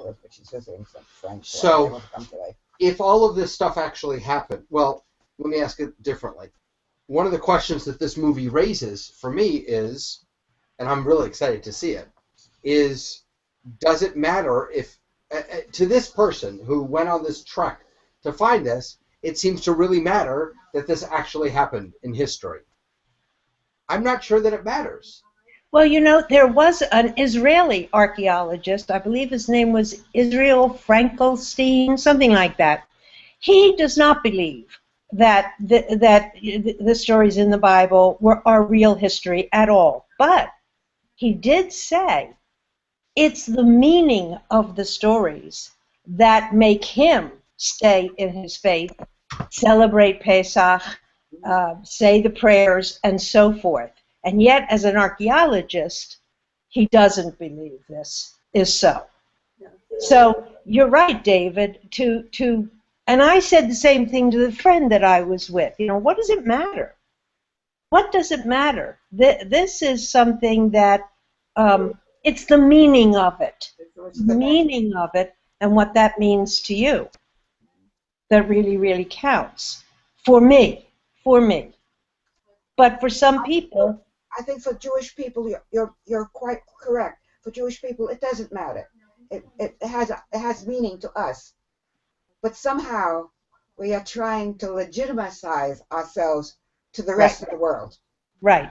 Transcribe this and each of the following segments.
with, but she's visiting some friends. So, if all of this stuff actually happened, well, let me ask it differently. One of the questions that this movie raises for me is, and I'm really excited to see it, is does it matter if, to this person who went on this trek to find this, it seems to really matter that this actually happened in history? I'm not sure that it matters. Well, you know, there was an Israeli archaeologist, I believe his name was Israel Frankelstein, something like that. He does not believe that the stories in the Bible are real history at all. But he did say it's the meaning of the stories that make him stay in his faith, celebrate Pesach, say the prayers, and so forth. And yet, as an archaeologist, he doesn't believe this is so. So you're right, David, and I said the same thing to the friend that I was with. You know, what does it matter? What does it matter? This is something that, it's the meaning of it. The meaning of it and what that means to you that really, really counts. For me. But for some people... I think for Jewish people, you're quite correct. For Jewish people, it doesn't matter. It has meaning to us. But somehow we are trying to legitimize ourselves to the rest of the world. Right.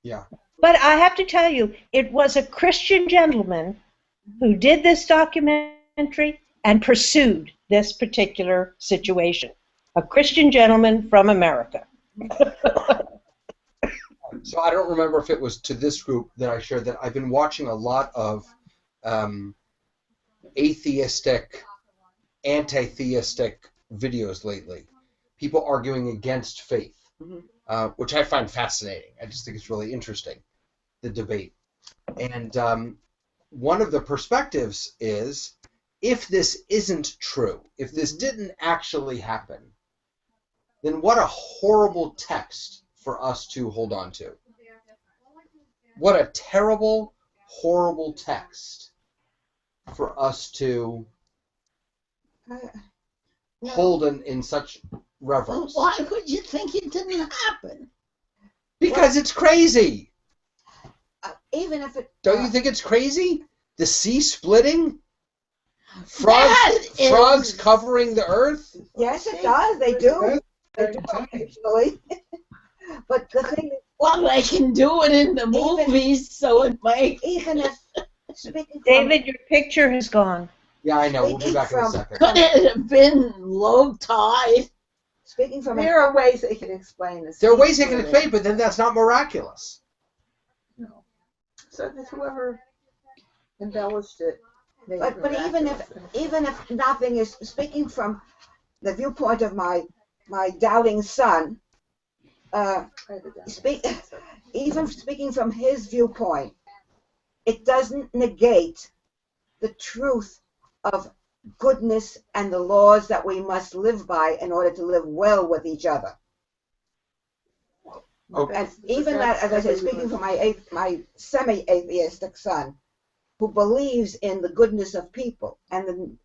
Yeah. But I have to tell you, it was a Christian gentleman who did this documentary and pursued this particular situation. A Christian gentleman from America. So I don't remember if it was to this group that I shared that I've been watching a lot of atheistic, anti-theistic videos lately. People arguing against faith, which I find fascinating. I just think it's really interesting, the debate. And one of the perspectives is, if this isn't true, if this didn't actually happen, then what a horrible text for us to hold on to. What a terrible, horrible text for us to hold in such reverence. Why would you think it didn't happen? Because it's crazy. Even if it... Don't you think it's crazy? The sea splitting? Frogs covering the earth? Yes, it does. They do. They do occasionally. But the thing is... Well, they can do it in the movies, so it might... Even if... David, your picture has gone. Yeah, I know. We'll be back in a second. Could it have been low tide? Speaking from... There are ways they can explain this. There are ways they can explain, but then that's not miraculous. No. So that whoever embellished it... But even if nothing is... Speaking from the viewpoint of my doubting son, even speaking from his viewpoint, it doesn't negate the truth of goodness and the laws that we must live by in order to live well with each other. Okay. And even that, as I said, speaking from my semi-atheistic son, who believes in the goodness of people and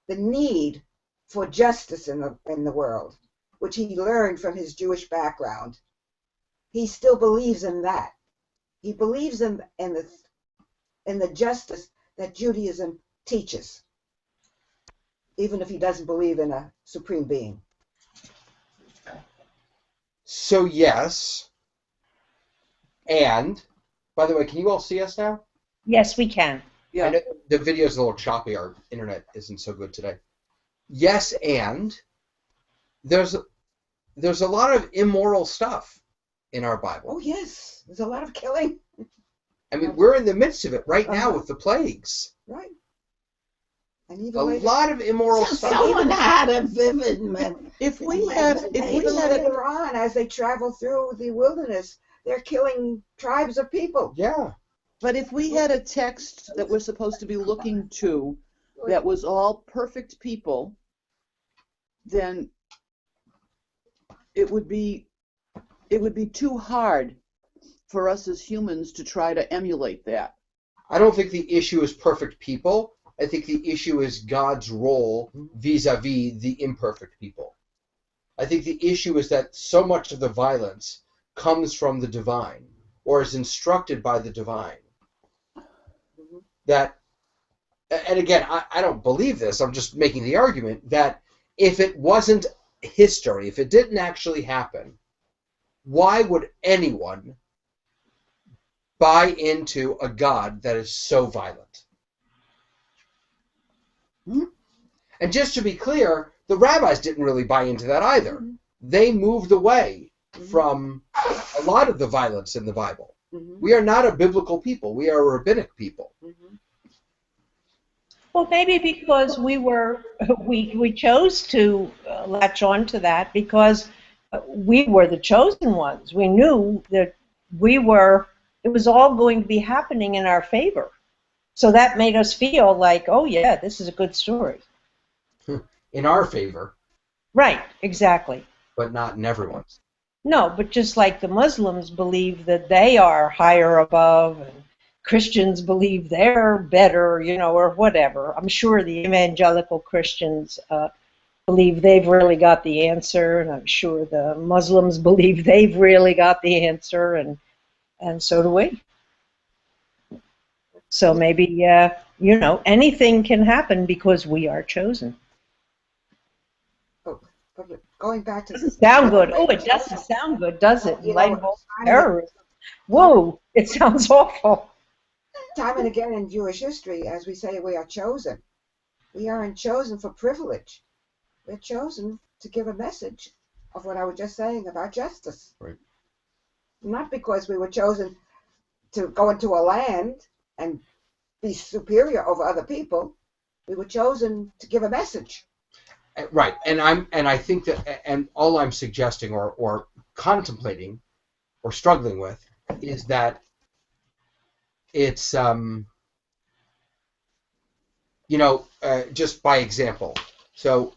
the need for justice in the world, which he learned from his Jewish background, he still believes in that. He believes in the justice that Judaism teaches, even if he doesn't believe in a supreme being. So yes, and by the way, can you all see us now? Yes, we can. Yeah. I know the video's a little choppy. Our internet isn't so good today. Yes, and there's a lot of immoral stuff in our Bible. Oh yes, there's a lot of killing. I mean, we're in the midst of it right now with the plagues. Right. And a lot of immoral stuff. Someone had a vivid memory. If we had later on, as they travel through the wilderness, they're killing tribes of people. Yeah. But if we had a text that we're supposed to be looking to that was all perfect people, then it would be too hard for us as humans to try to emulate that. I don't think the issue is perfect people. I think the issue is God's role vis-a-vis the imperfect people. I think the issue is that so much of the violence comes from the divine, or is instructed by the divine. That, and again, I don't believe this, I'm just making the argument that if it wasn't history, if it didn't actually happen, why would anyone buy into a God that is so violent? And just to be clear, the rabbis didn't really buy into that either. They moved away from a lot of the violence in the Bible. We are not a biblical people. We are a rabbinic people. Well, maybe because we chose to latch on to that because we were the chosen ones. We knew that it was all going to be happening in our favor. So that made us feel like, oh yeah, this is a good story. In our favor. Right, exactly. But not in everyone's. No, but just like the Muslims believe that they are higher above, and Christians believe they're better, or whatever. I'm sure the evangelical Christians believe they've really got the answer, and I'm sure the Muslims believe they've really got the answer, and so do we. So maybe, anything can happen because we are chosen. But going back to Doesn't sound good. Oh, it doesn't sound good, does it? In light of all terrorism. Whoa, it sounds awful. Time and again in Jewish history, as we say, we are chosen. We aren't chosen for privilege. We're chosen to give a message of what I was just saying about justice. Right. Not because we were chosen to go into a land and be superior over other people. We were chosen to give a message. Right, and I think that, and all I'm suggesting or contemplating or struggling with is that it's just by example. So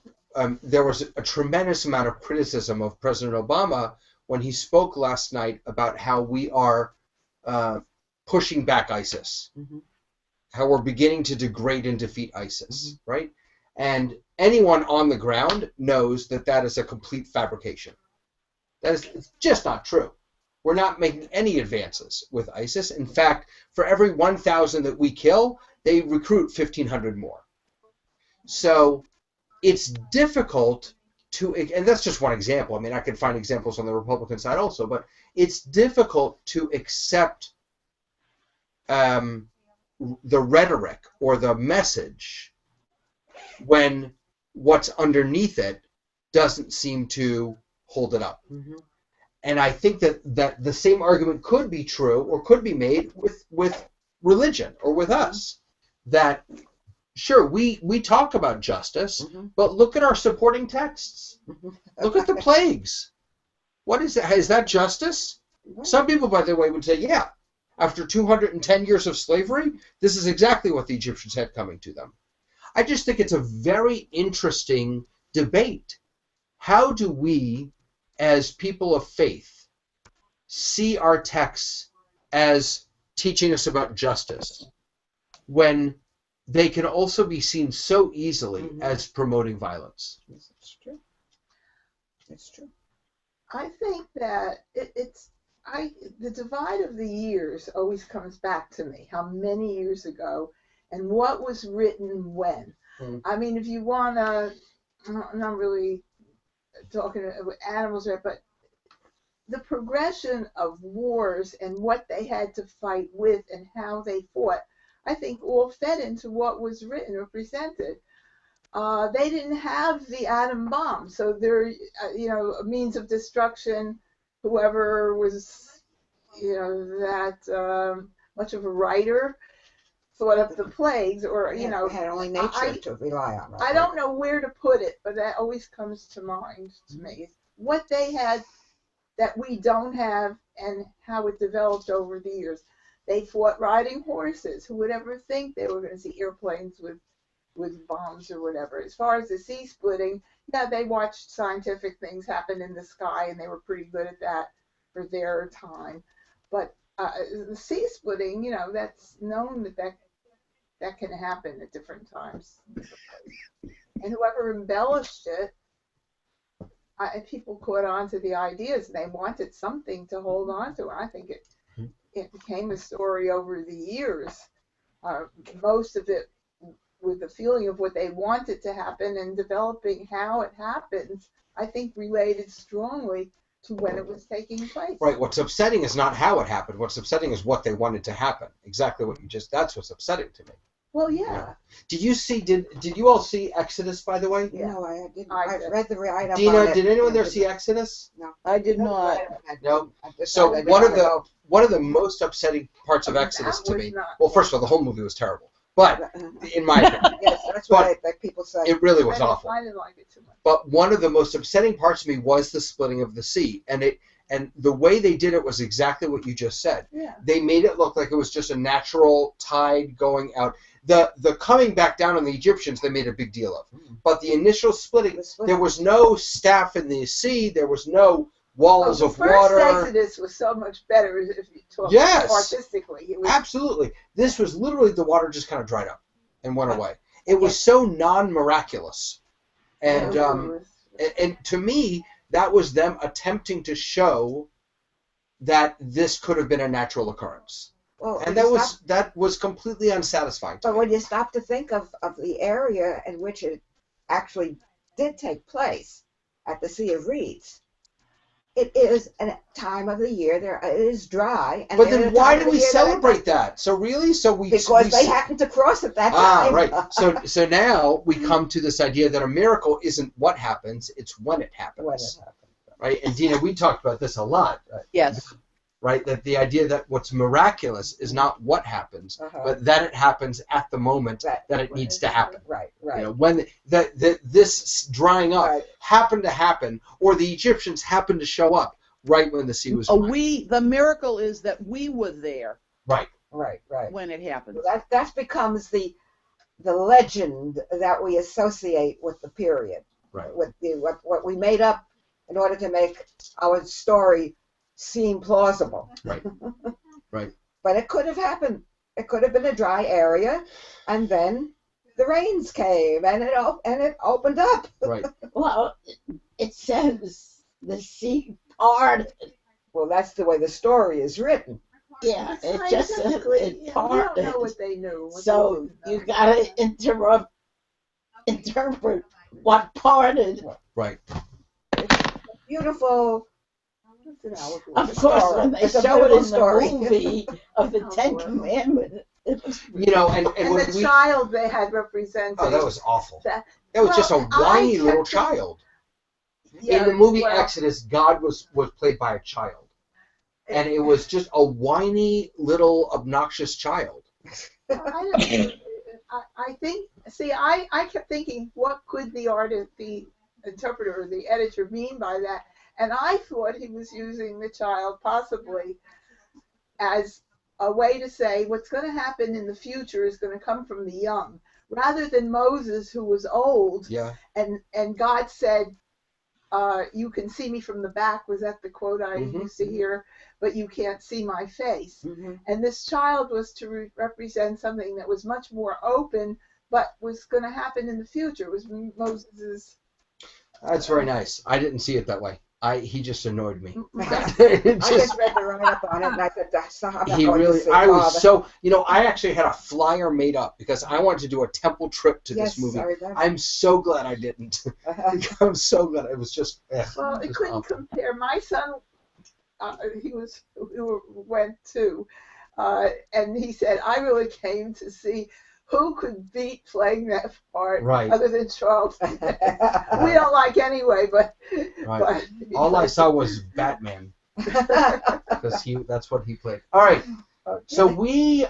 there was a tremendous amount of criticism of President Obama when he spoke last night about how we are pushing back ISIS, how we're beginning to degrade and defeat ISIS, right? And anyone on the ground knows that that is a complete fabrication. That is just not true. We're not making any advances with ISIS. In fact, for every 1,000 that we kill, they recruit 1,500 more. So it's difficult to, and that's just one example. I mean, I could find examples on the Republican side also, but it's difficult to accept the rhetoric or the message when what's underneath it doesn't seem to hold it up. And I think that the same argument could be true or could be made with religion or with us. That, sure, we talk about justice, but look at our supporting texts. Look at the plagues. What is that? Is that justice? Some people, by the way, would say, yeah, after 210 years of slavery, this is exactly what the Egyptians had coming to them. I just think it's a very interesting debate. How do we, as people of faith, see our texts as teaching us about justice when they can also be seen so easily as promoting violence? It's true. It's true. I think that the divide of the years always comes back to me. How many years ago and what was written when? I mean, if you want to, I'm not really talking about animals, but the progression of wars and what they had to fight with and how they fought, I think all fed into what was written or presented. They didn't have the atom bomb, so they're, a means of destruction. Whoever was, that much of a writer thought of the plagues, or We had only nature to rely on. Right? I don't know where to put it, but that always comes to mind to me. What they had that we don't have, and how it developed over the years. They fought riding horses. Who would ever think they were going to see airplanes with bombs or whatever? As far as the sea splitting, yeah, they watched scientific things happen in the sky, and they were pretty good at that for their time. But the sea splitting, that's known that that can happen at different times. And whoever embellished it, people caught on to the ideas, and they wanted something to hold on to. I think it became a story over the years. Most of it with the feeling of what they wanted to happen, and developing how it happens, I think related strongly to when it was taking place. Right. What's upsetting is not how it happened. What's upsetting is what they wanted to happen. Exactly what you just. That's what's upsetting to me. Well, yeah. Did you see? Did you all see Exodus? By the way. No, I didn't. I I've did. read the write-up. Dina, did anyone there see Exodus? No. I did not. No. I just So thought I'd one of gotta go. one of the most upsetting parts of Exodus to That was me. not- Well, first of all, the whole movie was terrible, but in my opinion, Yes, that's what people say. it really was awful. I didn't like it too much. But one of the most upsetting parts to me was the splitting of the sea, and the way they did it was exactly what you just said. Yeah. They made it look like it was just a natural tide going out. The coming back down on the Egyptians, they made a big deal of. But the initial splitting, there was no staff in the sea. There was no walls of water. The first Exodus was so much better if you talk artistically. It was, Absolutely. This was literally the water just kind of dried up and went away. It was so non-miraculous. And and to me, that was them attempting to show that this could have been a natural occurrence. Well, And that was completely unsatisfying to but me. when you stop to think of the area in which it actually did take place at the Sea of Reeds, it is a time of the year it is dry. And But there then is a why time do of we the year celebrate that? So really? Because they happened to cross at that time. Right. So now we come to this idea that a miracle isn't what happens, it's when it happens. When it happened. Right? And Dina, we talked about this a lot. Yes. Right? That the idea that what's miraculous is not what happens, Uh-huh. but that it happens at the moment Right. that it needs to happen. Right. You know, when this drying up Right. happened to happen, or the Egyptians happened to show up right when the sea was dry. The miracle is that we were there Right. Right. when it happened. That becomes the legend that we associate with the period. Right. With what we made up in order to make our story seem plausible. Right. Right. But it could have happened. It could have been a dry area, and then the rains came, and it opened up. Right. Well, it says the sea parted. Well, that's the way the story is written. Yeah, it just says Scientifically, it we don't parted. know what they knew. So you gotta interpret what parted. Right. Beautiful. Of course, when they It's a show it in beautiful the story. movie of the Ten Commandments, it was You know, and And when the child they had represented. oh, that was awful. That- That was just a Well, I whiny kept little it- child. Yeah, In the movie well, Exodus, God was played by a child, and it was just a whiny little obnoxious child. I think. See, I kept thinking, what could the artist, the interpreter, or the editor mean by that? And I thought he was using the child possibly as a way to say what's going to happen in the future is going to come from the young, rather than Moses, who was old. Yeah. And God said, "You can see me from the back." Was that the quote I Mhm. used to hear? But you can't see my face. Mm-hmm. And this child was to represent something that was much more open, but was going to happen in the future. It was Moses's. That's very nice. I didn't see it that way. He just annoyed me. I It just read the write-up on it, and I said, "That's not he going really. to see I was Father." so. You know, I actually had a flyer made up because I wanted to do a temple trip to Yes, this movie. I remember. I'm so glad I didn't. I'm so glad. It was just. Well, it it was couldn't awful. compare. My son, he went too, and he said, "I really came to see who could beat playing that part, Right. other than Charles." We don't like anyway, but. Right. but All I saw was Batman because that's what he played. All right. So we,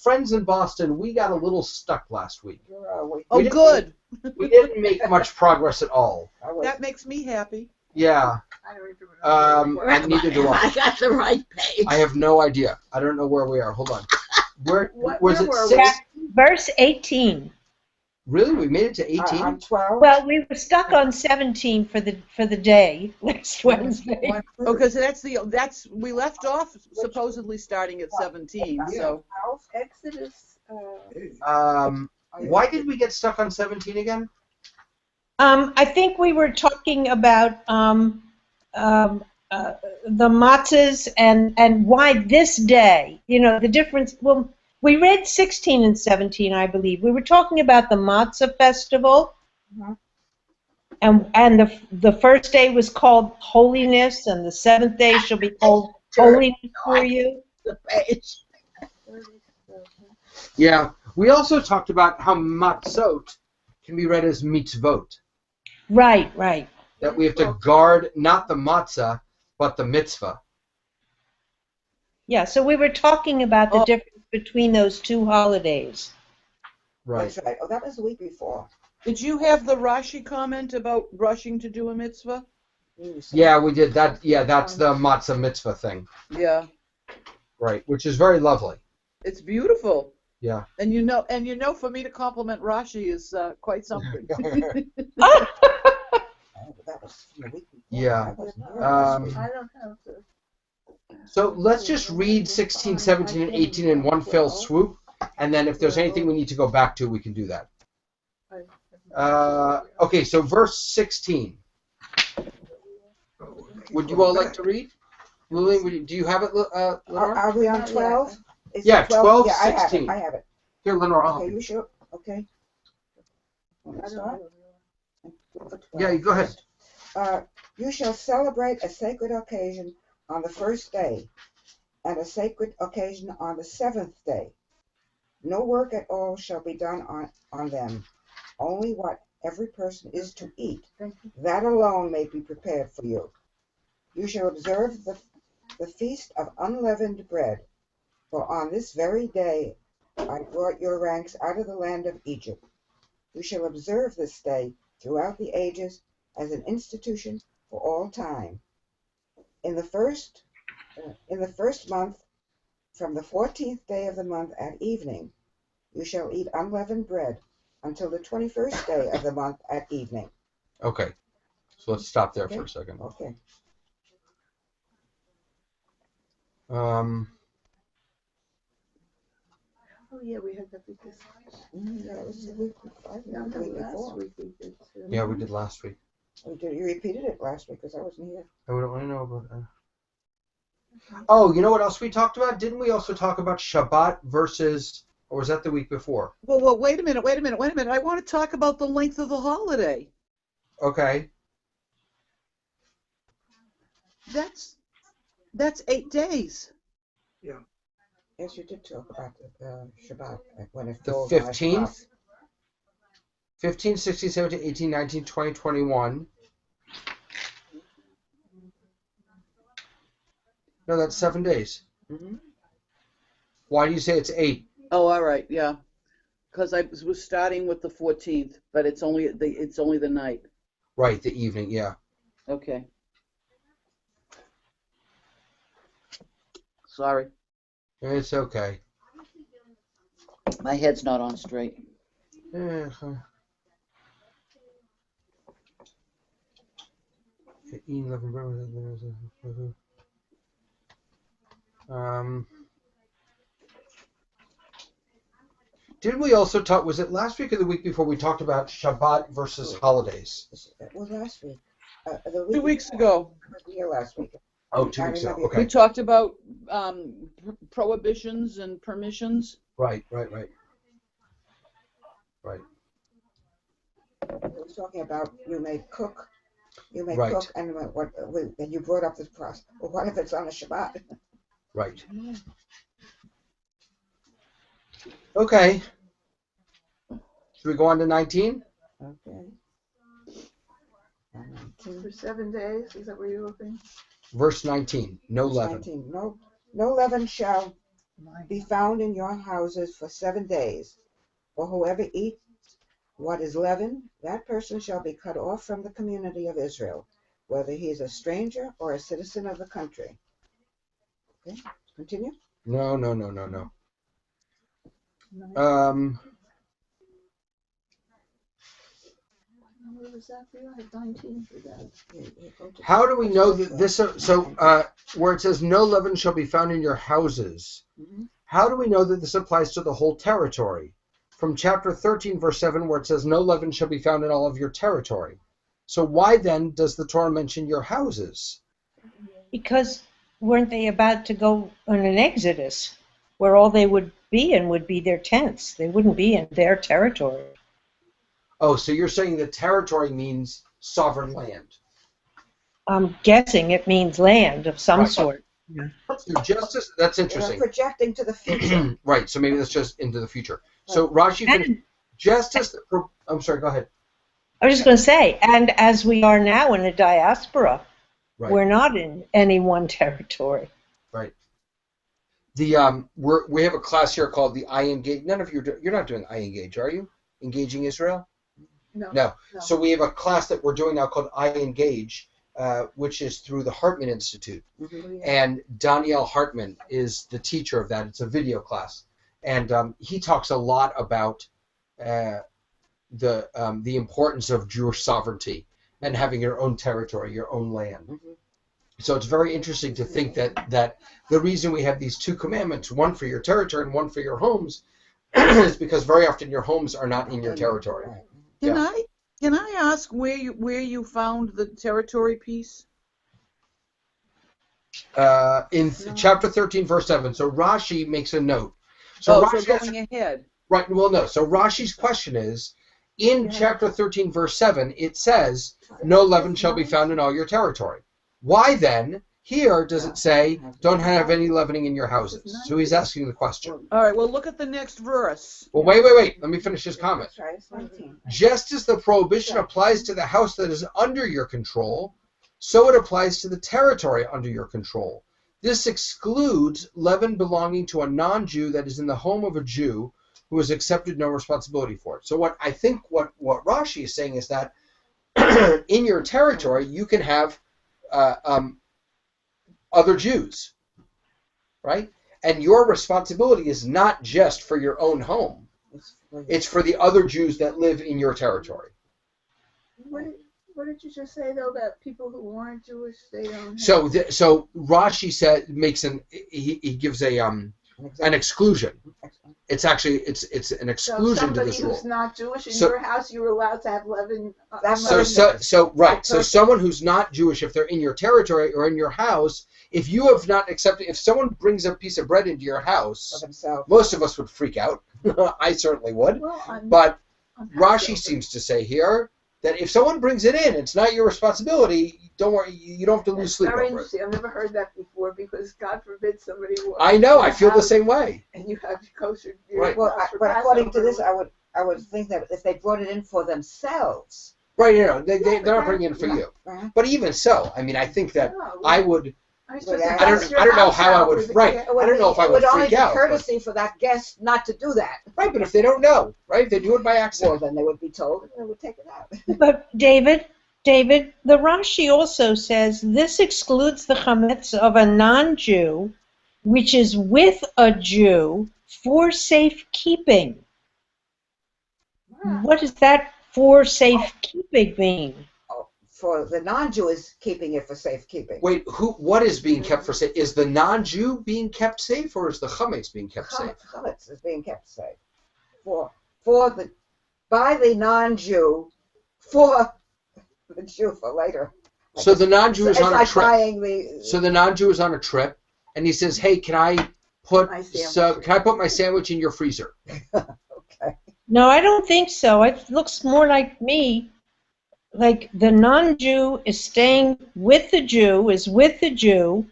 friends in Boston, we got a little stuck last week. Where are we? Oh, didn't- good. We didn't make much progress at all. That makes me happy. Yeah. I don't even remember. And neither do I. I got the right page. I have no idea. I don't know where we are. Hold on. Where Where was it? were 6? Verse 18. Really? We made it to 18? I'm 12. Well, we were stuck on 17 for the day next Wednesday. Oh, because we left off supposedly starting at 17. So Exodus. Why did we get stuck on 17 again? I think we were talking about the matzahs and why this day, the difference. Well, we read 16 and 17, I believe. We were talking about the matzah festival, and the first day was called holiness, and the seventh day shall be called holiness for you. The page. Yeah. We also talked about how matzot can be read as mitzvot. Right, right. That we have to guard not the matzah, but the mitzvah. Yeah, so we were talking about the difference between those two holidays. Right. That's right. Oh, that was the week before. Did you have the Rashi comment about rushing to do a mitzvah? Yeah, we did that. Yeah, that's the matzah mitzvah thing. Yeah. Right, which is very lovely. It's beautiful. Yeah. And for me to compliment Rashi is quite something. That was the week before. Yeah. I don't have to. So let's just read 16, 17, and 18 in one fell swoop, and then if there's anything we need to go back to, we can do that. Okay, so verse 16. Would you all like to read? Lillian, do you have it, Lenore? Are we on 12? Is Yeah, it 12, Yeah, 16. I have it. Here, Lenore, I'll Okay, help you. you sure? Okay. Want to start? Yeah, you go ahead. You shall celebrate a sacred occasion on the first day, and a sacred occasion on the seventh day. No work at all shall be done on them, only what every person is to eat. That alone may be prepared for you. You shall observe the feast of unleavened bread, for on this very day I brought your ranks out of the land of Egypt. You shall observe this day throughout the ages as an institution for all time. In the first month, from the 14th day of the month at evening, you shall eat unleavened bread until the 21st day of the month at evening. Okay, so let's stop there for a second. Okay. Oh yeah, we had that because That was the week last before. week we did too. Yeah, we did last week. You repeated it last week because I wasn't here. I don't want to know about that. Oh, you know what else we talked about? Didn't we also talk about Shabbat versus, or was that the week before? Well, wait a minute. I want to talk about the length of the holiday. Okay. That's 8 days. Yes, you did talk about the Shabbat when it The falls on a 15th? Shabbat. 15, 16, 17, 18, 19, 20, 21. No, that's 7 days. Mm-hmm. Why do you say it's 8? Oh, all right, yeah. Because I was starting with the 14th, but it's only the night. Right, the evening, yeah. Okay. Sorry, It's okay. my head's not on straight. Did we also talk, was it last week or the week before we talked about Shabbat versus holidays? It was last week. 2 weeks ago. I was here last week. Oh, 2 weeks ago, We okay. talked about prohibitions and permissions. Right. I was talking about you may cook, Right. cook, and and you brought up this process. Well, what if it's on a Shabbat? Right. Okay. Should we go on to 19? Okay. For 7 days, is that what you're looking? Verse 19. No Verse leaven. 19. No leaven shall be found in your houses for 7 days. For whoever eats what is leavened, that person shall be cut off from the community of Israel, whether he is a stranger or a citizen of the country. Okay, continue. No. What was that for you? I had 19 for that. How do we know that this? So where it says no leaven shall be found in your houses, Mhm. How do we know that this applies to the whole territory? From chapter 13, verse 7, where it says, no leaven shall be found in all of your territory. So why then does the Torah mention your houses? Because weren't they about to go on an exodus where all they would be in would be their tents? They wouldn't be in their territory. Oh, so you're saying that territory means sovereign land. I'm guessing it means land of some Right. sort. So justice, that's They're interesting. projecting to the future. Right, so maybe that's just into the future. So Rashi finished, justice, I'm sorry, go ahead. I was just going to say, and as we are now in a diaspora, Right. we're not in any one territory. Right. The we have a class here called the I Engage. None of you're not doing I Engage, are you? Engaging Israel? No. So we have a class that we're doing now called I Engage, which is through the Hartman Institute. Mm-hmm. And Danielle Hartman is the teacher of that. It's a video class. And he talks a lot about the importance of Jewish sovereignty and having your own territory, your own land. Mm-hmm. So it's very interesting to think that the reason we have these two commandments, one for your territory and one for your homes, is because very often your homes are not in your territory. Can I ask where you found the territory piece? In chapter 13, verse 7. So Rashi makes a note. So Rashi so going ahead. Right, well, no. So Rashi's question is, in chapter 13, verse 7, it says, no leaven shall be found in all your territory. Why then, here does it say, don't have any leavening in your houses? So he's asking the question. All right, well, look at the next verse. Well, wait. Let me finish his comment. Just as the prohibition applies to the house that is under your control, so it applies to the territory under your control. This excludes leaven belonging to a non-Jew that is in the home of a Jew who has accepted no responsibility for it. So what Rashi is saying is that in your territory you can have other Jews, right? And your responsibility is not just for your own home. It's for the other Jews that live in your territory. What did you just say though about people who aren't Jewish? They don't. So Rashi he gives an exclusion. It's actually it's an exclusion to this rule. Somebody who's not Jewish in your house, you're allowed to have leaven. So someone who's not Jewish, if they're in your territory or in your house, if you have not accepted, if someone brings a piece of bread into your house, most of us would freak out. I certainly would. But Rashi seems to say here that if someone brings it in, it's not your responsibility. Don't worry, you don't have to lose sleep over it. I've never heard that before because God forbid somebody. I know. I feel the same way. And you have kosher. Right. Well, but according to this, I would think that if they brought it in for themselves. Right. They're not bringing it in for you. But even so, I mean, I think that I would. I don't know how I would. Right. I don't know if I would freak out. It would only be courtesy for that guest not to do that. Right, but if they don't know, right, if they do it by accident, well, then they would be told and they would take it out. But David, the Rashi also says this excludes the chametz of a non-Jew, which is with a Jew for safekeeping. What does that for safekeeping mean? For the non-Jew is keeping it for safekeeping. Wait, what is being kept for safe? Is the non-Jew being kept safe, or is the chametz being kept safe? Chametz is being kept safe by the non-Jew for the Jew for later. So the non-Jew is on a trip. So the non-Jew is on a trip, and he says, "Hey, can I put my sandwich in your freezer?" Okay. No, I don't think so. It looks more like me. Like the non-Jew is staying with the Jew, is with the Jew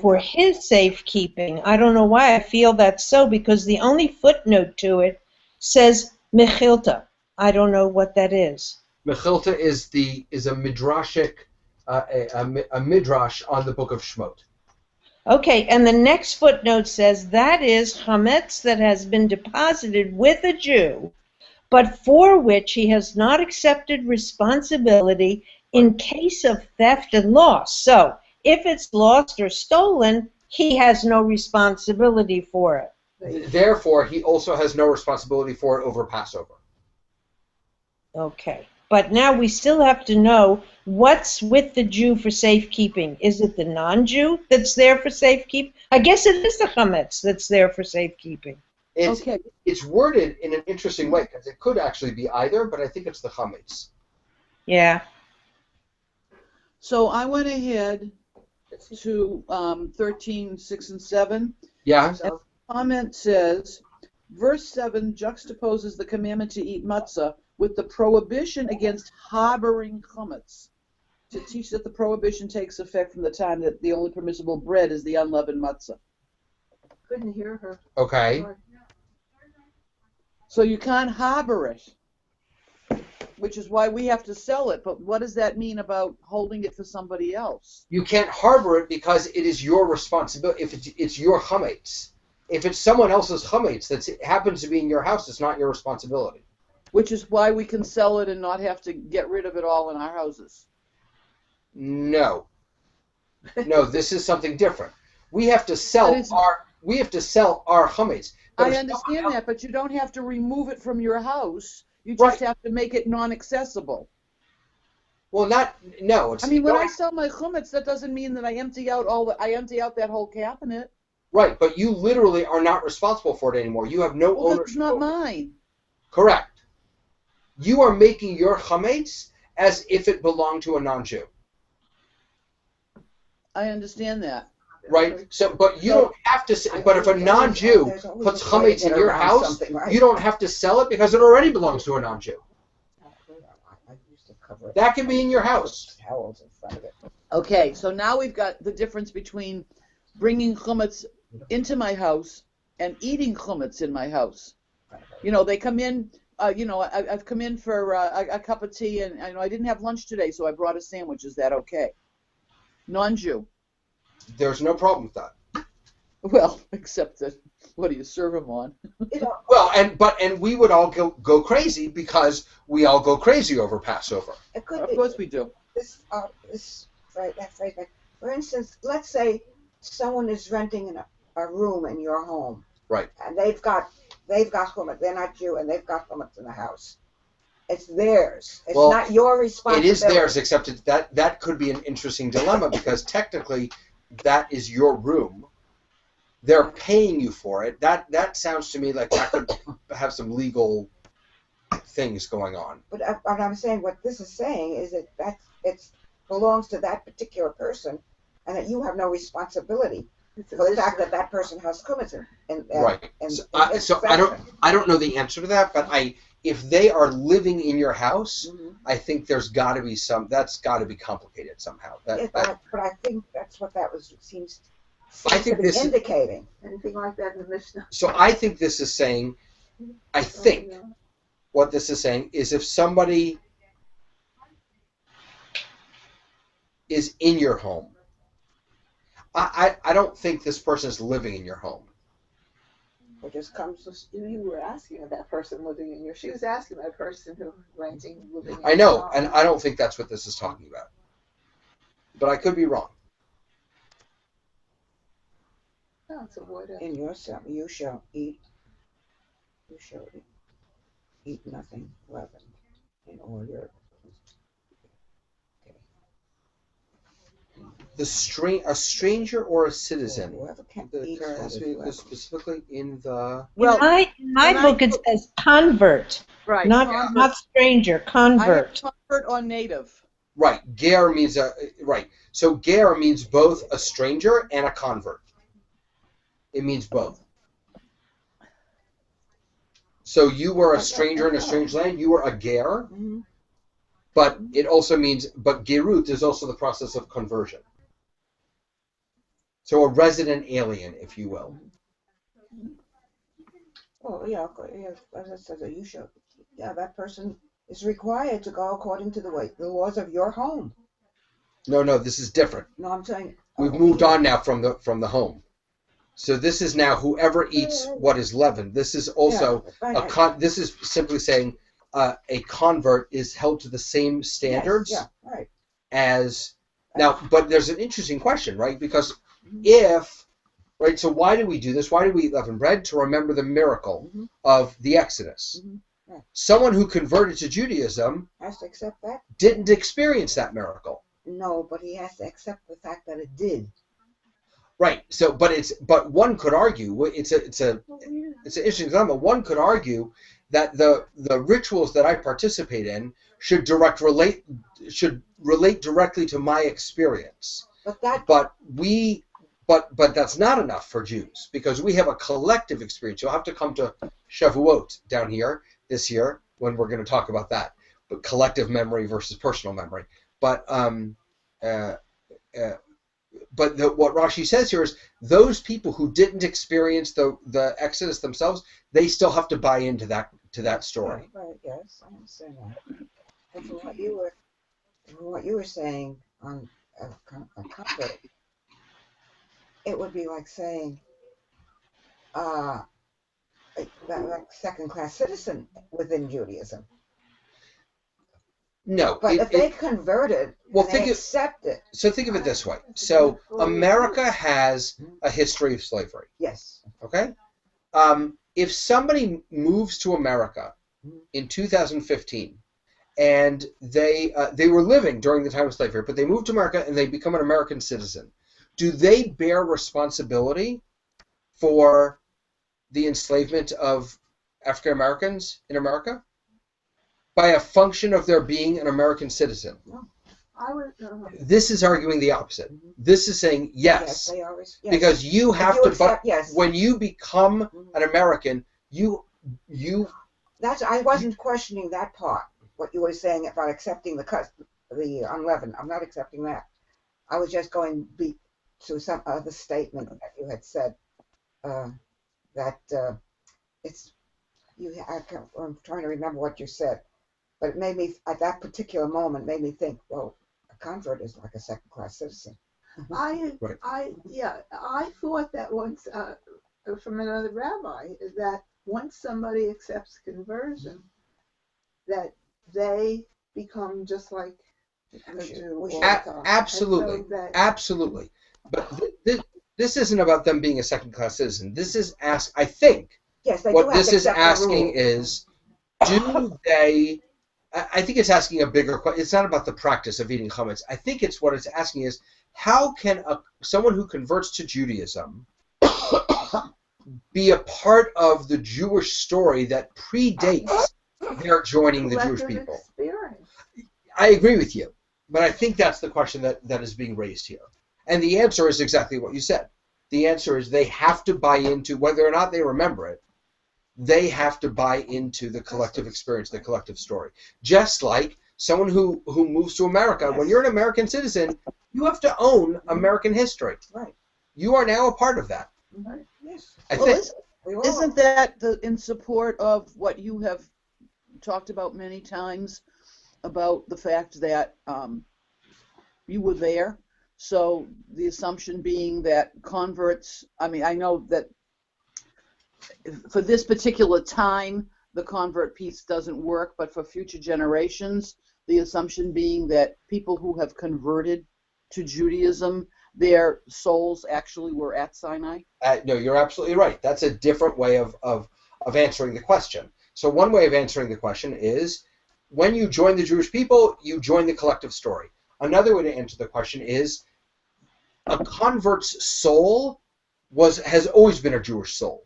for his safekeeping. I don't know why I feel that's so, because the only footnote to it says mechilta. I don't know what that is. Mechilta is a midrashic a midrash on the book of Shemot. Okay, and the next footnote says that is chametz that has been deposited with a Jew, but for which he has not accepted responsibility in case of theft and loss. So, if it's lost or stolen, he has no responsibility for it. Therefore, he also has no responsibility for it over Passover. Okay. But now we still have to know what's with the Jew for safekeeping. Is it the non-Jew that's there for safekeeping? I guess it is the chametz that's there for safekeeping. Okay. It's worded in an interesting way because it could actually be either, but I think it's the chametz. Yeah. So I went ahead to 13, 6, and 7. Yeah. And the comment says, verse 7 juxtaposes the commandment to eat matzah with the prohibition against harboring chametz, to teach that the prohibition takes effect from the time that the only permissible bread is the unleavened matzah. Couldn't hear her. Okay. So you can't harbor it, which is why we have to sell it. But what does that mean about holding it for somebody else? You can't harbor it because it is your responsibility. If it's your chametz. If it's someone else's chametz that happens to be in your house, it's not your responsibility. Which is why we can sell it and not have to get rid of it all in our houses. No. No, this is something different. We have to sell our chametz. I understand that, but you don't have to remove it from your house. You just have to make it non-accessible. Well, no. I mean, when I sell my chametz, that doesn't mean that I empty out that whole cabinet. Right, but you literally are not responsible for it anymore. You have no ownership. It's not mine. Correct. You are making your chametz as if it belonged to a non-Jew. I understand that. Right. So, but you don't have to. But if a non-Jew puts chametz in your house, you don't have to sell it because it already belongs to a non-Jew. That can be in your house. Okay, so now we've got the difference between bringing chametz into my house and eating chametz in my house. You know, they come in. I've come in for a cup of tea, and I didn't have lunch today, so I brought a sandwich. Is that okay? Non-Jew. There's no problem with that. Well, except that, what do you serve them on? Well, and we would all go crazy because we all go crazy over Passover. Of course we do. For instance, let's say someone is renting a room in your home. Right. And they've got chametz. They're not Jew, and they've got chametz in the house. It's theirs. It's not your responsibility. It is theirs, except that could be an interesting dilemma because technically that is your room. They're paying you for it. That sounds to me like that could have some legal things going on. But I'm saying, what this is saying is that it belongs to that particular person, and that you have no responsibility for the fact that person has chametz in. Right. So I don't know the answer to that, but if they are living in your house, I think there's got to be that's got to be complicated somehow. But I think that's what that seems I think to be this indicating. Anything like that in the Mishnah? So I think this is saying, what this is saying is if somebody is in your home, I don't think this person is living in your home. It just comes. You were asking about that person living in your. She was asking that person who was renting living. I know, and I don't think that's what this is talking about. But I could be wrong. No, it's a word. In yourself, you shall eat. You shall eat nothing leavened in all your. A stranger or a citizen. Whoever can The eat term has to be specifically in the. Well, in my book it says convert, Right. not stranger, convert. I have convert on native. Right. Ger means right. So ger means both a stranger and a convert. It means both. So you were a stranger in a strange land. You were a ger. Mm-hmm. But it also means, but gerut is also the process of conversion. So a resident alien, if you will. Oh yeah, as it says, you shall. Yeah, that person is required to go according to the laws of your home. No, this is different. No, I'm saying we've moved on now from the home. So this is now whoever eats what is leavened. This is also this is simply saying a convert is held to the same standards as now. But there's an interesting question, right? Because so why do we do this? Why do we eat leavened bread? To remember the miracle of the Exodus. Right. Someone who converted to Judaism Has to accept that. didn't experience that miracle. No, but he has to accept the fact that it did. Right. So, but one could argue it's an interesting dilemma. One could argue that the rituals that I participate in should relate directly to my experience. But that's not enough for Jews, because we have a collective experience. You'll have to come to Shavuot down here this year when we're going to talk about that. But collective memory versus personal memory. But what Rashi says here is those people who didn't experience the Exodus themselves, they still have to buy into that story. Right. Yes, I understand that. But from what you were saying on comfort, it would be like saying, like second-class citizen within Judaism. No, but if they converted, they accept it. So think of it this way. So America has a history of slavery. Yes. Okay? If somebody moves to America in 2015 and they were living during the time of slavery, but they moved to America and they become an American citizen, do they bear responsibility for the enslavement of African Americans in America? By a function of their being an American citizen. No. This is arguing the opposite. This is saying yes, they always, yes. Because you have to. Accept, yes. When you become an American, you. That's. I wasn't questioning that part. What you were saying about accepting the unleavened. I'm not accepting that. I was just going to some other statement that you had said that it's. I'm trying to remember what you said. But it made me, at that particular moment, made me think, well, a convert is like a second-class citizen. I thought that once, from another rabbi, that once somebody accepts conversion, that they become just like a Jew. Absolutely. Absolutely. But this isn't about them being a second-class citizen. This is I think, yes, they what this is asking is, do they... I think it's asking a bigger question. It's not about the practice of eating chametz. I think it's what it's asking is, how can someone who converts to Judaism be a part of the Jewish story that predates their joining the Jewish people? Experience. I agree with you, but I think that's the question that is being raised here. And the answer is exactly what you said. The answer is they have to buy into, whether or not they remember it, they have to buy into the collective experience, the collective story. Just like someone who moves to America, yes. When you're an American citizen, you have to own American history. Right. You are now a part of that. Right. Yes. Isn't that in support of what you have talked about many times about the fact that you were there? So the assumption being that converts, I mean, I know that for this particular time, the convert piece doesn't work, but for future generations, the assumption being that people who have converted to Judaism, their souls actually were at Sinai? No, you're absolutely right. That's a different way of answering the question. So one way of answering the question is, when you join the Jewish people, you join the collective story. Another way to answer the question is, a convert's soul has always been a Jewish soul.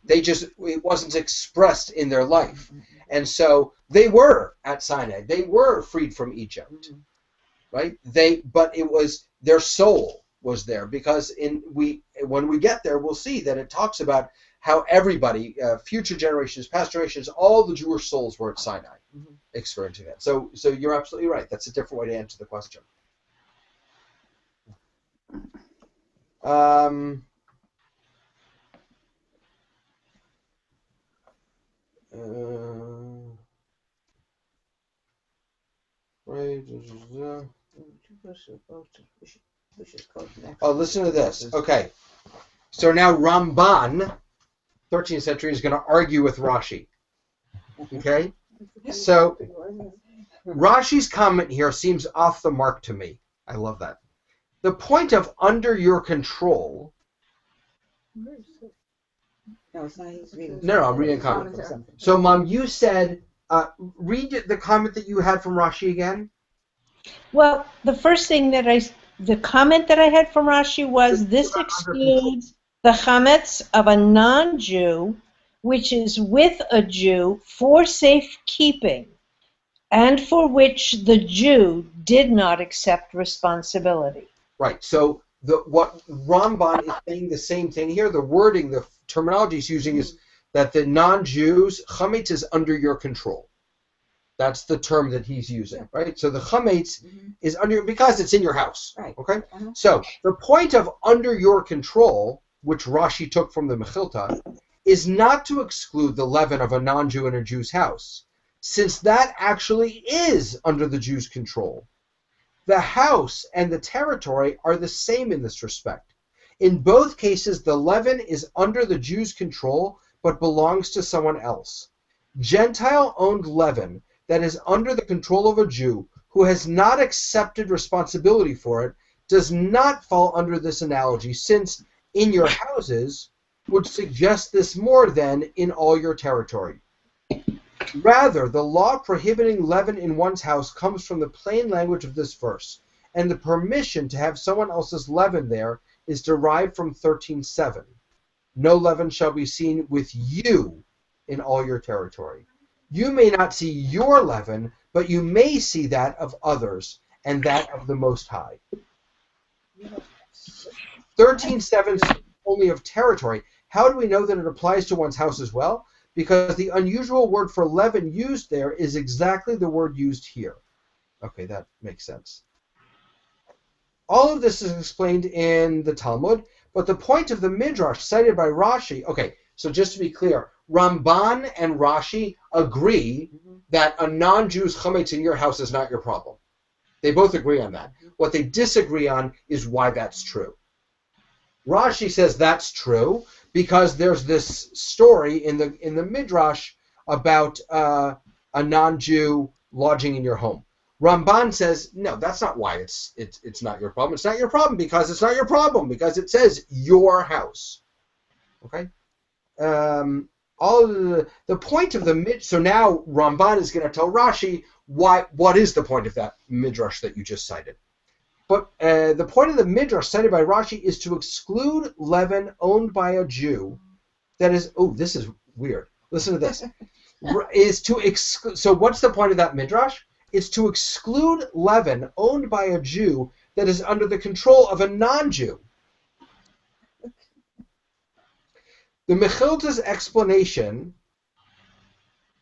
It wasn't expressed in their life. And so they were at Sinai. They were freed from Egypt. Right? But it was their soul was there, because when we get there, we'll see that it talks about how everybody, future generations, past generations, all the Jewish souls were at Sinai, experiencing that. So you're absolutely right. That's a different way to answer the question. Oh, listen to this. Okay. So now Ramban, 13th century, is going to argue with Rashi. Okay? So Rashi's comment here seems off the mark to me. I love that. The point of under your control No, it's not. He's reading. No, I'm reading a comment. from something. So, Mom, you said, read the comment that you had from Rashi again. Well, the first thing the comment that I had from Rashi was, this excludes the chametz of a non-Jew, which is with a Jew for safekeeping, and for which the Jew did not accept responsibility. Right. So what Ramban is saying the same thing here. The wording, the terminology he's using is that the non-Jews, chametz is under your control. That's the term that he's using, right? So the chametz is under, because it's in your house, Right. okay? So the point of under your control, which Rashi took from the Mechilta, is not to exclude the leaven of a non-Jew in a Jew's house, since that actually is under the Jew's control. The house and the territory are the same in this respect. In both cases, the leaven is under the Jew's control, but belongs to someone else. Gentile-owned leaven that is under the control of a Jew who has not accepted responsibility for it does not fall under this analogy, since in your houses would suggest this more than in all your territory. Rather, the law prohibiting leaven in one's house comes from the plain language of this verse, and the permission to have someone else's leaven there is derived from 13:7. No leaven shall be seen with you in all your territory. You may not see your leaven, but you may see that of others, and that of the Most High. 13:7 speaks only of territory. How do we know that it applies to one's house as well? Because the unusual word for leaven used there is exactly the word used here. Okay, that makes sense. All of this is explained in the Talmud, but the point of the Midrash cited by Rashi, okay, so just to be clear, Ramban and Rashi agree that a non-Jew's chametz in your house is not your problem. They both agree on that. What they disagree on is why that's true. Rashi says that's true because there's this story in the Midrash about a non-Jew lodging in your home. Ramban says, no, that's not why it's not your problem. It's not your problem because it's not your problem, because it says your house. Okay? The point of the so now Ramban is going to tell Rashi what is the point of that Midrash that you just cited. But the point of the Midrash cited by Rashi is to exclude leaven owned by a Jew. That is, oh, this is weird. Listen to this. So what's the point of that Midrash? It's to exclude leaven owned by a Jew that is under the control of a non-Jew. The Mechilta's explanation,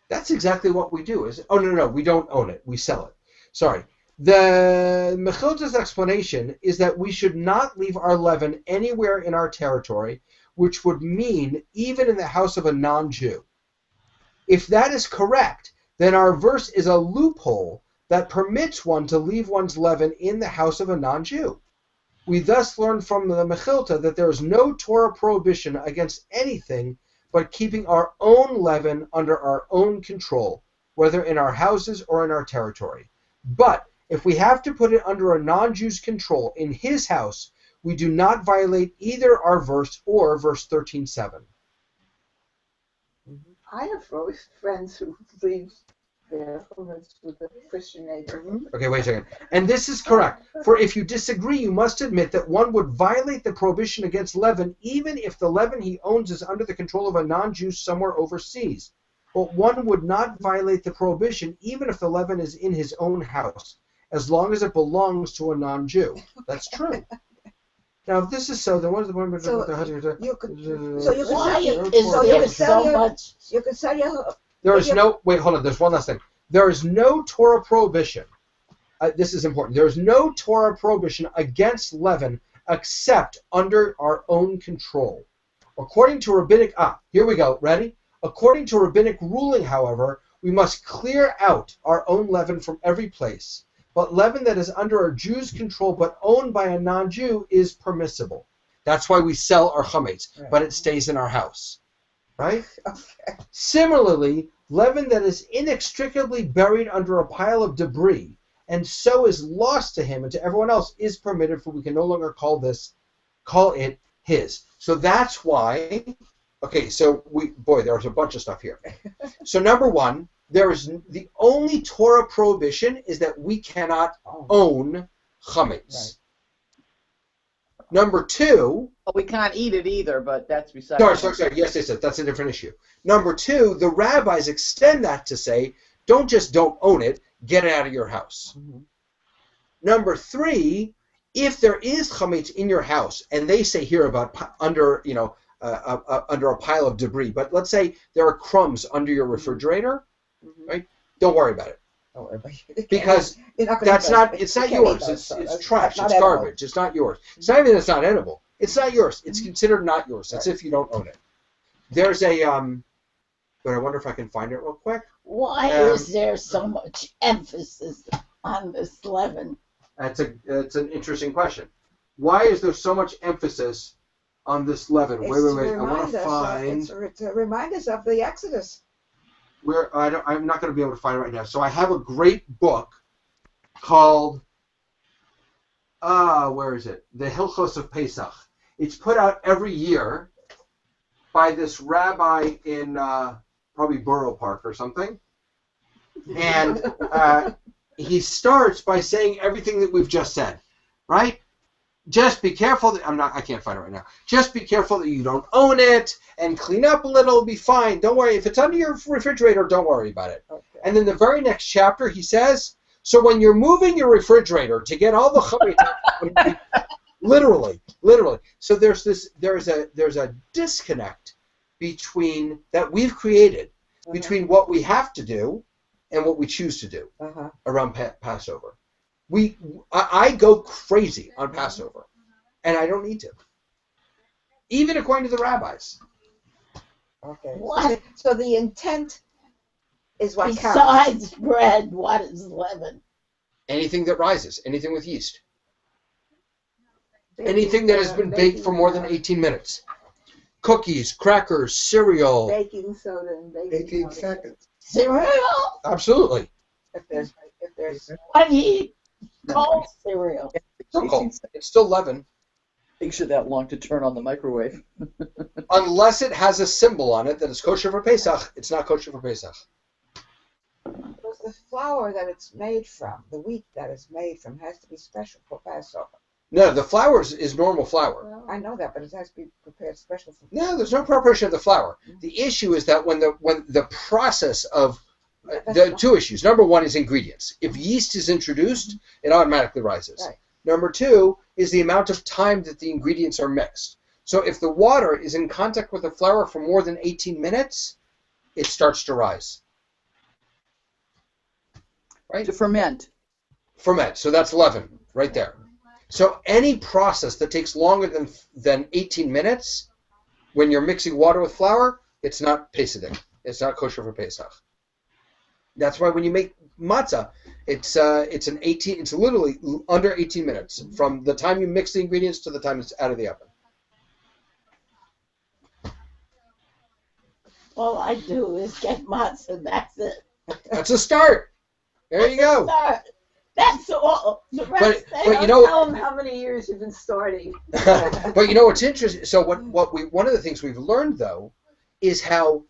that's exactly what we do. No, we don't own it. We sell it. Sorry. The Mechilta's explanation is that we should not leave our leaven anywhere in our territory, which would mean even in the house of a non-Jew. If that is correct, then our verse is a loophole that permits one to leave one's leaven in the house of a non-Jew. We thus learn from the Mechilta that there is no Torah prohibition against anything but keeping our own leaven under our own control, whether in our houses or in our territory. But if we have to put it under a non-Jew's control in his house, we do not violate either our verse or verse 13:7. I have friends who leave their homes with a Christian neighbor. Okay, wait a second. And this is correct. For if you disagree, you must admit that one would violate the prohibition against leaven even if the leaven he owns is under the control of a non-Jew somewhere overseas. But one would not violate the prohibition even if the leaven is in his own house, as long as it belongs to a non-Jew. That's true. Now, if this is so, then what is the point of You could sell your. There is no. Wait, hold on. There's one last thing. There is no Torah prohibition. This is important. There is no Torah prohibition against leaven except under our own control. According to rabbinic. Here we go. Ready? According to rabbinic ruling, however, we must clear out our own leaven from every place. But leaven that is under a Jew's control but owned by a non-Jew is permissible. That's why we sell our chametz, but it stays in our house. Right? Okay. Similarly, leaven that is inextricably buried under a pile of debris and so is lost to him and to everyone else is permitted, for we can no longer call it his. So that's why Okay, so there's a bunch of stuff here. So number one, the only Torah prohibition is that we cannot own chametz. Right. Number two, Well, we can't eat it either, but that's beside. sorry. Yes, that's a different issue. Number two, the rabbis extend that to say, don't own it, get it out of your house. Mhm. Number three, if there is chametz in your house, and they say here about under a pile of debris, but let's say there are crumbs under your refrigerator, right? Don't worry about it. Don't worry about it. Because You're not gonna eat it's those. not You can't yours. eat those, so It's that's trash. not It's edible. garbage. It's not yours. It's not even that it's not edible. It's not yours. It's considered not yours. That's if you don't own it. There's a but I wonder if I can find it real quick. Why is there so much emphasis on this leaven? That's an interesting question. Why is there so much emphasis on this leaven? It's Wait. to I want remind to us, find it's to remind us of the Exodus. where I'm not going to be able to find it right now. So I have a great book called where is it? The Hilchos of Pesach. It's put out every year by this rabbi in probably Borough Park or something, and he starts by saying everything that we've just said, right? Just be careful that I can't find it right now. Just be careful that you don't own it and clean up a little, it'll be fine. Don't worry. If it's under your refrigerator, don't worry about it. Okay. And then the very next chapter, he says, so when you're moving your refrigerator to get all the chametz, literally. So there's a disconnect between that we've created between what we have to do and what we choose to do around Passover. I go crazy on Passover, and I don't need to, even according to the rabbis. Okay. What? So the intent is what counts. Besides bread, what is leaven? Anything that rises, anything with yeast, anything that has been baked for more than 18 minutes. Cookies, crackers, cereal. Baking soda and baking 18 powder. seconds. Cereal? Absolutely. If there's What do you eat? Cold cereal. Still cold. It's still leaven. Takes you that long to turn on the microwave. Unless it has a symbol on it that is kosher for Pesach, it's not kosher for Pesach. the flour that it's made from, the wheat that it's made from, has to be special for Passover. No, the flour is normal flour. I know that, but it has to be prepared special for. No, there's no preparation of the flour. The issue is that when the process of the two issues. Number one is ingredients. If yeast is introduced, it automatically rises. Right. Number two is the amount of time that the ingredients are mixed. So if the water is in contact with the flour for more than 18 minutes, it starts to rise. Right? To ferment. Ferment. So that's leaven right there. So any process that takes longer than 18 minutes, when you're mixing water with flour, it's not Pesach. It's not kosher for Pesach. That's why when you make matzah, it's literally under 18 minutes from the time you mix the ingredients to the time it's out of the oven. All I do is get matzah. That's it. That's a start. There you go. Start. That's all. The rest, But you know, Tell them how many years you've been starting. but you know what's interesting? So one of the things we've learned though is how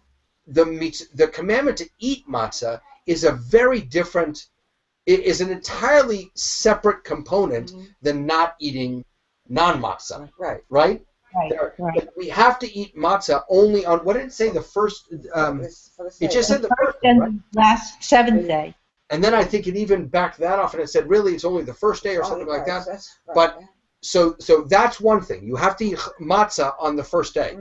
the commandment to eat matzah is a very different. It is an entirely separate component than not eating non-matzah. Right. Right. Right. We have to eat matzah only on, what did it say? The first. It just said the first day, right? And last seventh day. And then I think it even backed that off and it said really it's only the first day or something like that. That's right. But so that's one thing. You have to eat matzah on the first day.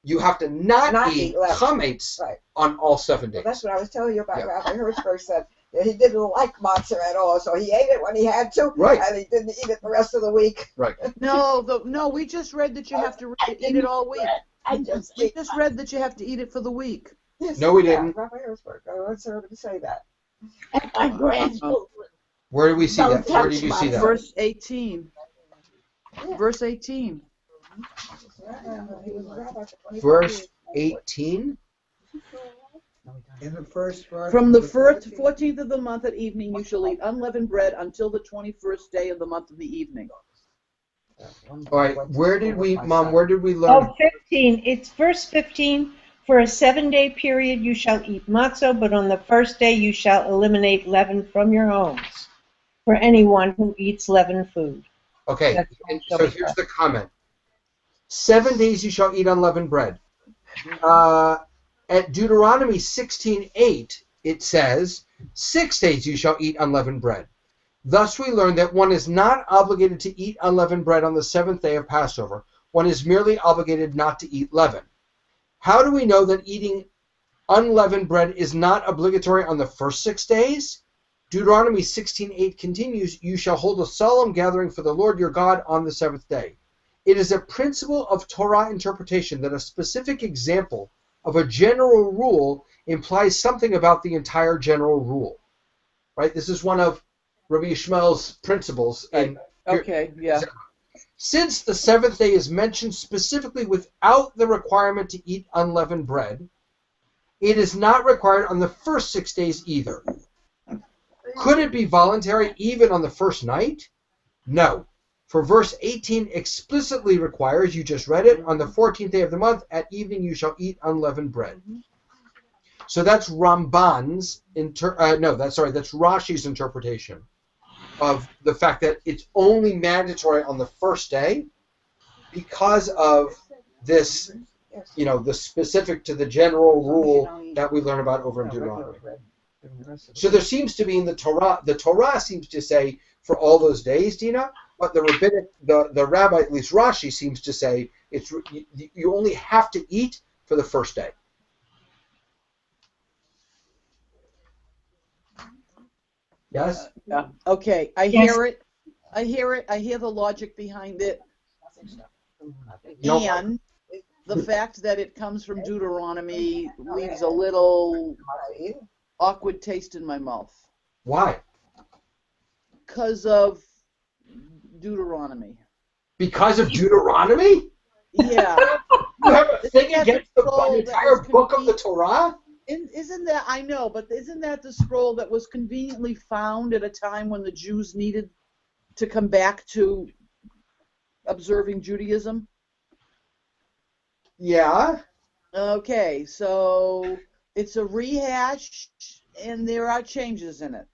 You have to not eat chametz on all 7 days. Well, that's what I was telling you about. Rabbi Hertzberg said that he didn't like matzah at all, so he ate it when he had to, and he didn't eat it the rest of the week. Right. No, we just read that you have to eat it all week. We just read that you have to eat it for the week. Yes, no, we didn't. Rabbi Hertzberg. I once heard him say that. And my grandchildren. Where did we see that? Where did you see that? Verse 18. Verse 18. Verse 18. In the first verse. From the 14th of the month at evening you shall eat unleavened bread until the 21st day of the month of the evening. All right, where did we learn? Oh, 15. It's verse 15. For a 7-day period you shall eat matzah, but on the first day you shall eliminate leaven from your homes for anyone who eats leavened food. Okay, That's and shall so be here's blessed. the comment. 7 days you shall eat unleavened bread. At Deuteronomy 16:8, it says, 6 days you shall eat unleavened bread. Thus we learn that one is not obligated to eat unleavened bread on the 7th day of Passover. One is merely obligated not to eat leaven. How do we know that eating unleavened bread is not obligatory on the first 6 days? Deuteronomy 16:8 continues, you shall hold a solemn gathering for the Lord your God on the 7th day. It is a principle of Torah interpretation that a specific example of a general rule implies something about the entire general rule. Right? This is one of Rabbi Yishmael's principles. And Okay, yeah. since the 7th day is mentioned specifically without the requirement to eat unleavened bread, it is not required on the first 6 days either. Could it be voluntary even on the first night? No. For verse 18 explicitly requires, you just read it, on the 14th day of the month at evening you shall eat unleavened bread. So that's Ramban's that's Rashi's interpretation of the fact that it's only mandatory on the first day because of this, the specific to the general rule that we learn about over in Deuteronomy. So there seems to be in the Torah seems to say for all those days, Dina, but the rabbi, at least Rashi, seems to say you only have to eat for the first day. Yes? Yeah. Okay, I hear it. I hear the logic behind it. And the fact that it comes from Deuteronomy leaves a little awkward taste in my mouth. Why? Because of Deuteronomy. Because of Deuteronomy? Yeah. You have a thing against the entire book of the Torah? Isn't that, I know, but isn't that the scroll that was conveniently found at a time when the Jews needed to come back to observing Judaism? Yeah. Okay, so it's a rehash, and there are changes in it.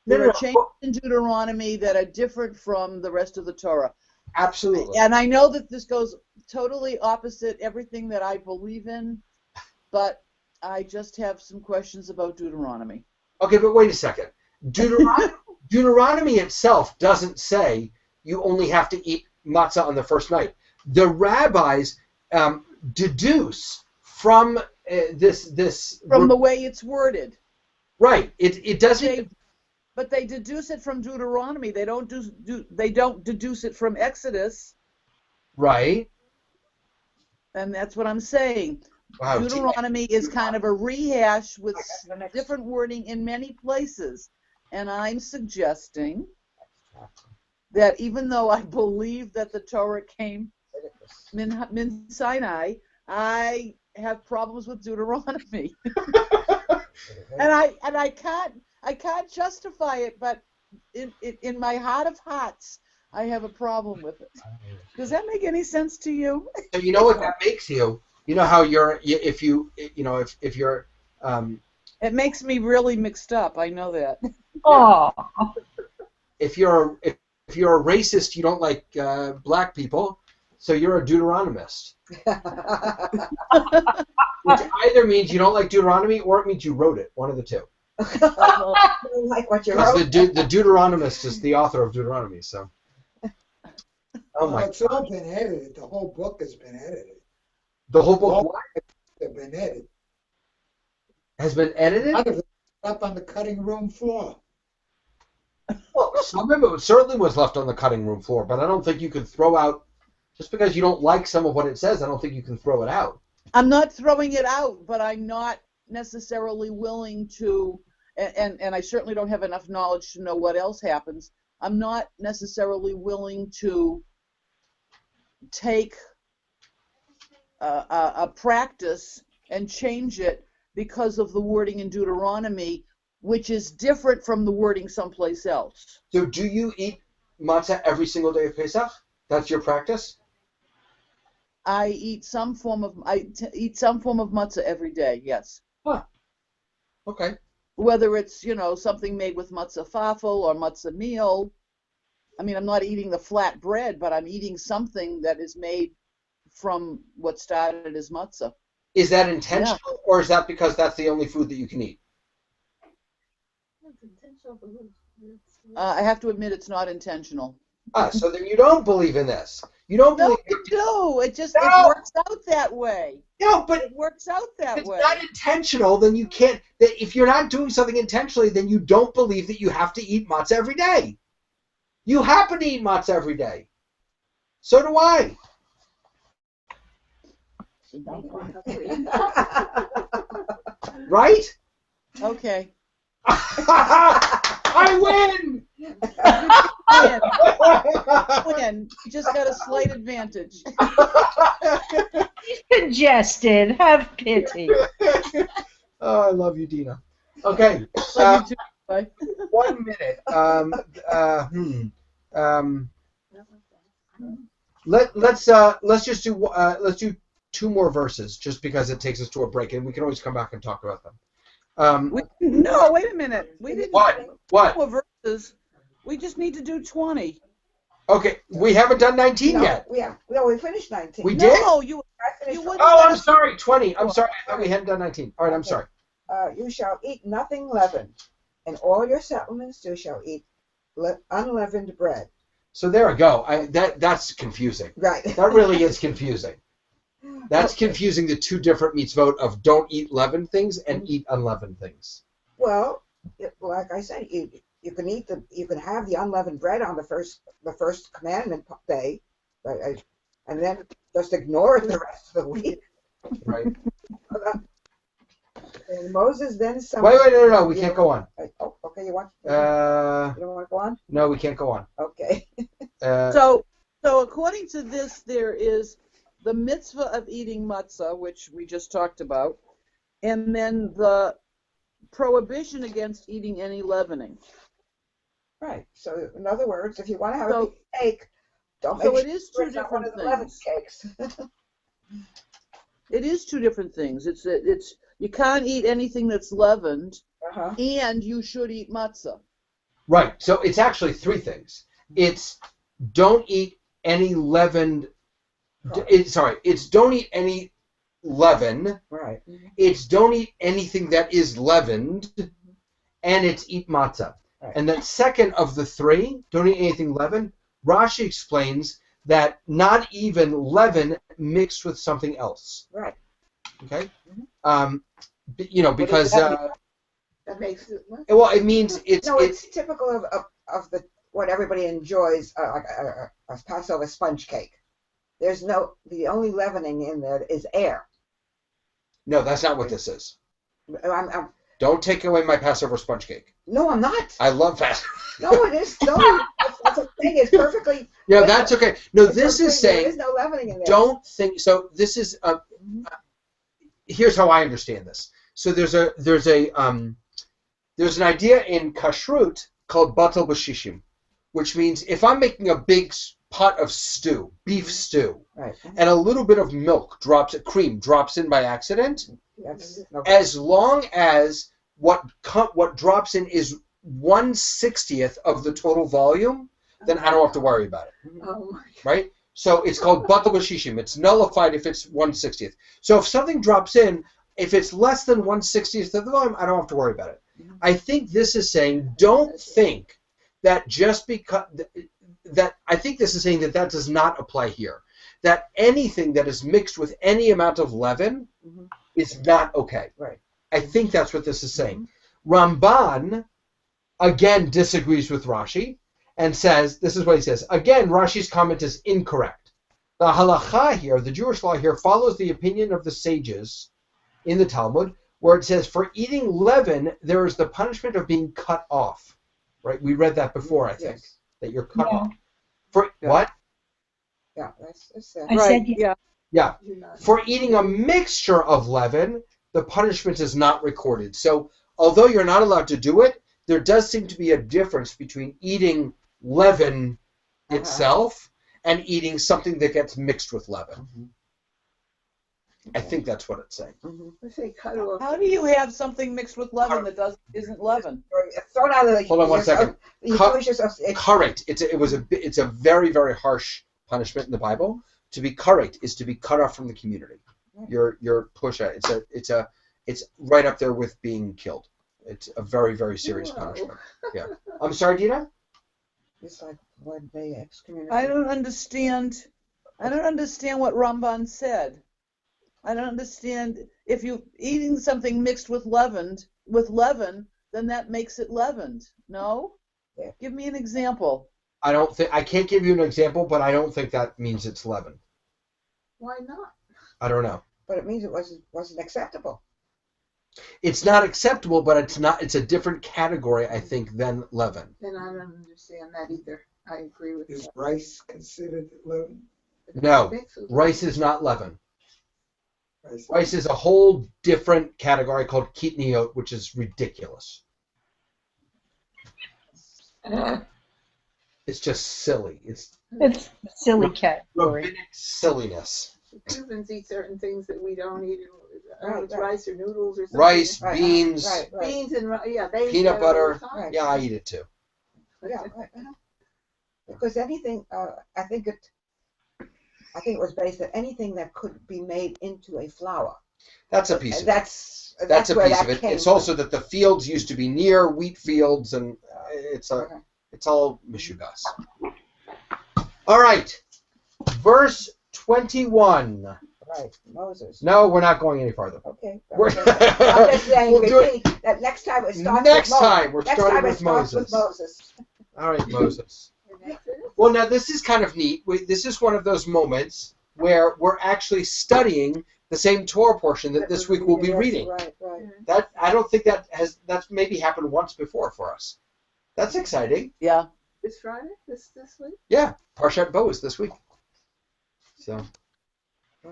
There are changes in Deuteronomy that are different from the rest of the Torah. Absolutely. And I know that this goes totally opposite everything that I believe in, but I just have some questions about Deuteronomy. Okay, but wait a second. Deuteronomy itself doesn't say you only have to eat matzah on the first night. The rabbis deduce from this from the way it's worded. Right. It doesn't. But they deduce it from Deuteronomy. They don't deduce it from Exodus. Right. And that's what I'm saying. Wow, Deuteronomy is kind of a rehash with different wording in many places. And I'm suggesting that even though I believe that the Torah came min Sinai, I have problems with Deuteronomy. and I can't justify it, but in my heart of hearts, I have a problem with it. Does that make any sense to you? So you know what that makes you? You know how if you're it makes me really mixed up. I know that. Oh. If you're a racist, you don't like black people, so you're a Deuteronomist. Which either means you don't like Deuteronomy or it means you wrote it. One of the two. Like what you wrote. The Deuteronomist is the author of Deuteronomy, so. Oh my! It's all been edited. The whole book has been edited. The whole book has been edited. Has been edited? None of it up on the cutting room floor. Well, some of it certainly was left on the cutting room floor, but I don't think you can throw out, just because you don't like some of what it says, I don't think you can throw it out. I'm not throwing it out, but I'm not necessarily willing to, and I certainly don't have enough knowledge to know what else happens. I'm not necessarily willing to take a practice and change it because of the wording in Deuteronomy, which is different from the wording someplace else. So do you eat matzah every single day of Pesach? That's your practice? I eat some form of matzah every day. Yes. Huh. Okay. Whether it's something made with matzah fafel or matzah meal. I mean, I'm not eating the flat bread, but I'm eating something that is made from what started as matzah. Is that intentional, or is that because that's the only food that you can eat? I have to admit, it's not intentional. So then you don't believe in this. You don't No, believe. I do. It works out that way. No, but It works out that if it's way. not intentional, then you can't. If you're not doing something intentionally, then you don't believe that you have to eat matzah every day. You happen to eat matzah every day. So do I. Right? Okay. I win! Win. You just got a slight advantage. He's congested. Have pity. Oh, I love you, Dina. Okay. Love you too. Bye. 1 minute. Let's just do let's do 2 more verses, just because it takes us to a break, and we can always come back and talk about them. No, wait a minute. We didn't. What? More verses. We just need to do 20. Okay, we haven't done 19 yet. We finished 19. We did? No, you finished wouldn't. Oh, I'm sorry, 20. I'm sorry. I thought we hadn't done 19. All right, I'm sorry. You shall eat nothing leavened. In all your settlements you shall eat unleavened bread. So there we go. That's confusing. Right. That really is confusing. That's confusing the 2 different mitzvot of don't eat leavened things and eat unleavened things. Well, like I said, you can have the unleavened bread on the first commandment day, and then just ignore it the rest of the week. Right. And Moses then summoned. Wait, no, we can't go on. Oh, okay, you don't want to go on? No, we can't go on. Okay. So according to this, there is the mitzvah of eating matzah, which we just talked about, and then the prohibition against eating any leavening. Right. So, in other words, if you want to have a big cake, don't So make it is sure two it's not one different of the leavened things. cakes. It is 2 different things. It's you can't eat anything that's leavened, and you should eat matzah. Right. So it's actually 3 things. It's don't eat any leavened. It's don't eat any leaven. Right. It's don't eat anything that is leavened, and it's eat matzah. Right. And then second of the 3, don't eat anything leavened. Rashi explains that not even leaven mixed with something else. Right. Okay. Because That makes it. well, it means it's typical of what everybody enjoys, like a Passover sponge cake. The only leavening in there is air. No, that's not what this is. I'm Don't take away my Passover sponge cake. No, I'm not. I love Passover. No, it is. No, that's a thing. It's perfectly. Yeah, that's okay. No, It's this is saying there is no leavening in there. don't think. So this is. Here's how I understand this. So there's an idea in kashrut called batal b'shishim, which means if I'm making a big pot of stew, beef stew, right, and a little bit of cream drops in by accident, as long as what drops in is 1/60th of the total volume, then I don't have to worry about it. Oh, Right? So it's called batal b'shishim. It's nullified if it's 1/60th. So if something drops in, if it's less than 1/60th of the volume, I don't have to worry about it. I think this is saying don't think that just because I think this is saying that does not apply here. That anything that is mixed with any amount of leaven is not okay. Right. I think that's what this is saying. Ramban again disagrees with Rashi and says, this is what he says. Again, Rashi's comment is incorrect. The halacha here, the Jewish law here, follows the opinion of the sages in the Talmud, where it says, for eating leaven, there is the punishment of being cut off. Right? We read that before, I think, that you're cut off. For what? Yeah, that's I said yeah. Yeah. For eating a mixture of leaven, the punishment is not recorded. So, although you're not allowed to do it, there does seem to be a difference between eating leaven itself and eating something that gets mixed with leaven. Mm-hmm. I think that's what it's saying. Mm-hmm. Let's say cut off. How do you have something mixed with leaven that isn't leaven? Thrown out of the. Hold on one second. It's Karet. It's a very, very harsh punishment in the Bible. To be karet is to be cut off from the community. You're pushed out. It's right up there with being killed. It's a very, very serious punishment. Yeah. I'm sorry, Dina? like when they excommunicate. I don't understand what Ramban said. I don't understand. If you're eating something mixed with leaven, then that makes it leavened. No? Yeah. Give me an example. I can't give you an example, but I don't think that means it's leaven. Why not? I don't know. But it means it wasn't acceptable. It's not acceptable, but it's a different category, I think, than leaven. Then I don't understand that either. I agree with Is that. rice considered leaven? No, Mix with rice is not leaven. Rice. Rice is a whole different category called kitniot, which is ridiculous. It's just silly. It's It's a silly category. rabbinic silliness. The Cubans eat certain things that we don't eat. I don't know, it's Right. rice or noodles or something. Rice, Right, beans, right. Beans and they eat peanut that all the butter. time. Yeah, I eat it too. Yeah, right. Because anything, I think it was based on anything that could be made into a flour. That's a piece of it. That's That's a where piece that of it. came It's from. also that the fields used to be near wheat fields, and it's all mishugas. All right, verse 21. Right, Moses. No, we're not going any farther. Okay. We're- I'm just saying, We'll do it. repeat that next time it starts Next with Moses. time we're Next starting time it with starts Moses. with Moses. All right, Moses. And that's it. Well, now this is kind of neat. This is one of those moments where we're actually studying the same Torah portion that this week we'll be Yes, reading. Right, right. That I don't think that's maybe happened once before for us. That's exciting. Yeah. This Friday? This week? Yeah, Parshat Bo is this week.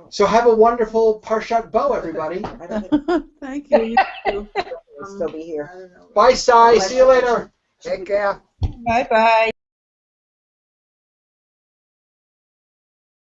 So have a wonderful Parshat Bo, everybody. I don't think Thank you. we'll still be here. I don't know. Bye, Sai. See you later. Take care. Bye-bye.